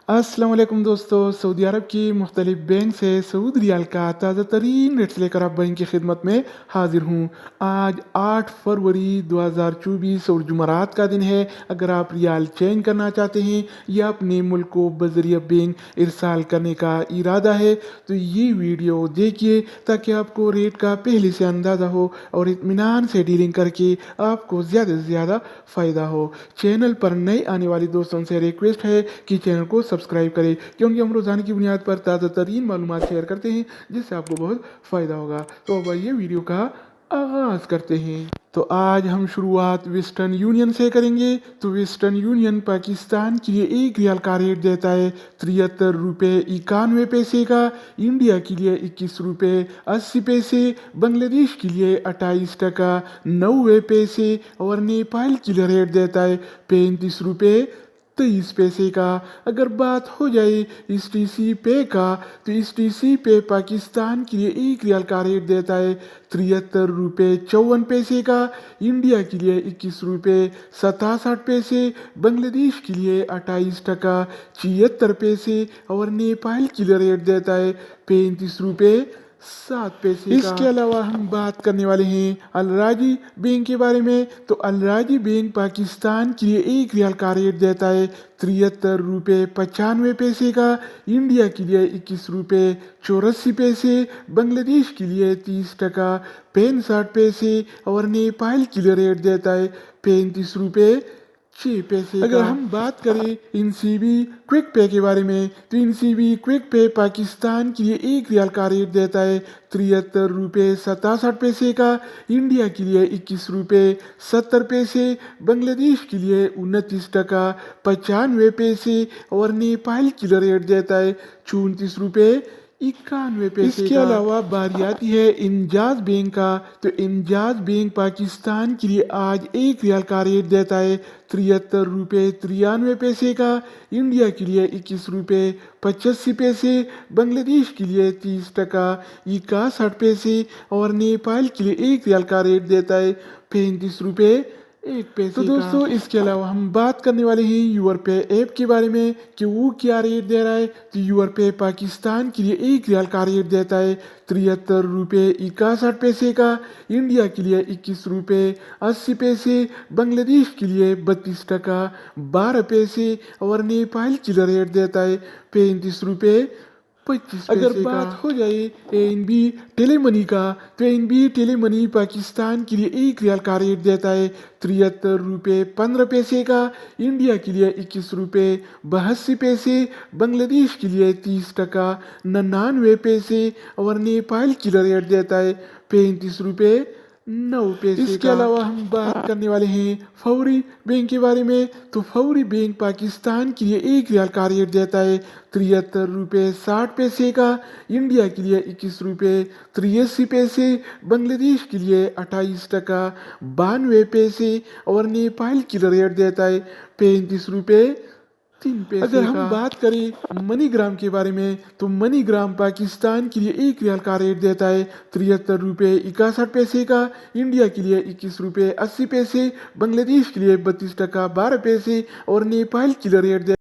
अस्सलाम वालेकुम दोस्तों। सऊदी अरब की मुख्तलिफ बैंक से सऊदी रियाल का ताज़ा तरीन रेट्स लेकर आप बैंक की खिदमत में हाजिर हूँ। आज 8 फरवरी 2024 और जुमरात का दिन है। अगर आप रियाल चेंज करना चाहते हैं या अपने मुल्क को बजरिया बैंक इरसाल करने का इरादा है तो ये वीडियो देखिए ताकि आपको रेट का पहले से अंदाज़ा हो और इत्मीनान से डीलिंग करके आपको ज़्यादा से ज़्यादा फ़ायदा हो। चैनल पर नए आने वाले दोस्तों से रिक्वेस्ट है कि चैनल को सब्सक्राइब करें क्योंकि हम रोज़ाना की बुनियाद पर ताज़ा तरीन मालूमात शेयर करते हैं जिससे आपको बहुत फ़ायदा होगा। तो अब आइए वीडियो का आगाज़ करते हैं। तो आज हम शुरुआत वेस्टर्न यूनियन से करेंगे। तो वेस्टर्न यूनियन पाकिस्तान के लिए एक रियाल का रेट देता है 73 रुपये 91 पैसे का, इंडिया के लिए 21 रुपये 80 पैसे, बांग्लादेश के लिए 28 टका 90 पैसे और नेपाल के लिए रेट देता है 35 रुपये 23 पैसे का। अगर बात हो जाए इस टी सी पे का तो इस टी सी पे पाकिस्तान के लिए एक रियाल का रेट देता है 73 रुपये 54 पैसे का, इंडिया के लिए 21 रुपये 67 पैसे, बांग्लादेश के लिए 28 टका 76 पैसे और नेपाल के लिए रेट देता है 35 रुपये 7 पैसे। इसके अलावा हम बात करने वाले हैं अल राजी बैंक के बारे में। तो अल राजी बैंक पाकिस्तान के लिए एक रियाल का रेट देता है 73 रुपये 95 पैसे का, इंडिया के लिए 21 रुपये 84 पैसे, बांग्लादेश के लिए 30 टका 65 पैसे और नेपाल के लिए रेट देता है 35 रुपये 6 पैसे। अगर हम बात करें इनसीबी क्विक पे के बारे में तो इनसीबी क्विक पे पाकिस्तान के लिए एक रियाल का रेट देता है 73 रुपये 67 पैसे का, इंडिया के लिए 21 रुपये 70 पैसे, बांग्लादेश के लिए 29 टका 95 पैसे और नेपाल के लिए रेट देता है 34 रुपये 91 पैसे। इसके अलावा बारी आती है इंजाज बैंक का। तो इंजाज बैंक पाकिस्तान के लिए आज एक रियाल का रेट देता है 73 रुपये 93 पैसे का, इंडिया के लिए 21 रुपये 85 पैसे, बांग्लादेश के लिए 30 टका 61 पैसे और नेपाल के लिए एक रियाल का रेट देता है 35 रुपये 1 पैसे। तो दोस्तों इसके अलावा हम बात करने वाले हैं यूर पे ऐप के बारे में कि वो क्या रेट दे रहा है। तो यूर पे पाकिस्तान के लिए एक रियाल का रेट देता है 73 रुपये 61 पैसे का, इंडिया के लिए 21 रुपये 80 पैसे, बांग्लादेश के लिए 32 टका 12 पैसे और नेपाल के लिए रेट देता है 35 रुपये 25 पैसे। अगर बात हो जाए एनबी टेलीमनी का तो एनबी टेलीमनी पाकिस्तान के लिए एक रियाल का रेट देता है 73 रुपये 15 पैसे का, इंडिया के लिए 21 रुपये 82 पैसे, बांग्लादेश के लिए 30 टका 99 पैसे और नेपाल के लिए रेट देता है 35 रुपये 9 पैसे। इसके अलावा हम बात करने वाले हैं फौरी बैंक के बारे में। तो फौरी बैंक पाकिस्तान के लिए एक रियाल का रेट देता है 73 रुपये 60 पैसे का, इंडिया के लिए 21 रुपये 83 पैसे, बांग्लादेश के लिए 28 टका 92 पैसे और नेपाल के लिए रेट देता है 35 रुपये 3 पैसे। अगर हम बात करें मनीग्राम के बारे में तो मनीग्राम पाकिस्तान के लिए एक रियाल का रेट देता है 73 रुपये 61 पैसे का, इंडिया के लिए 21 रुपये 80 पैसे, बांग्लादेश के लिए 32 टका 12 पैसे और नेपाल के लिए रेट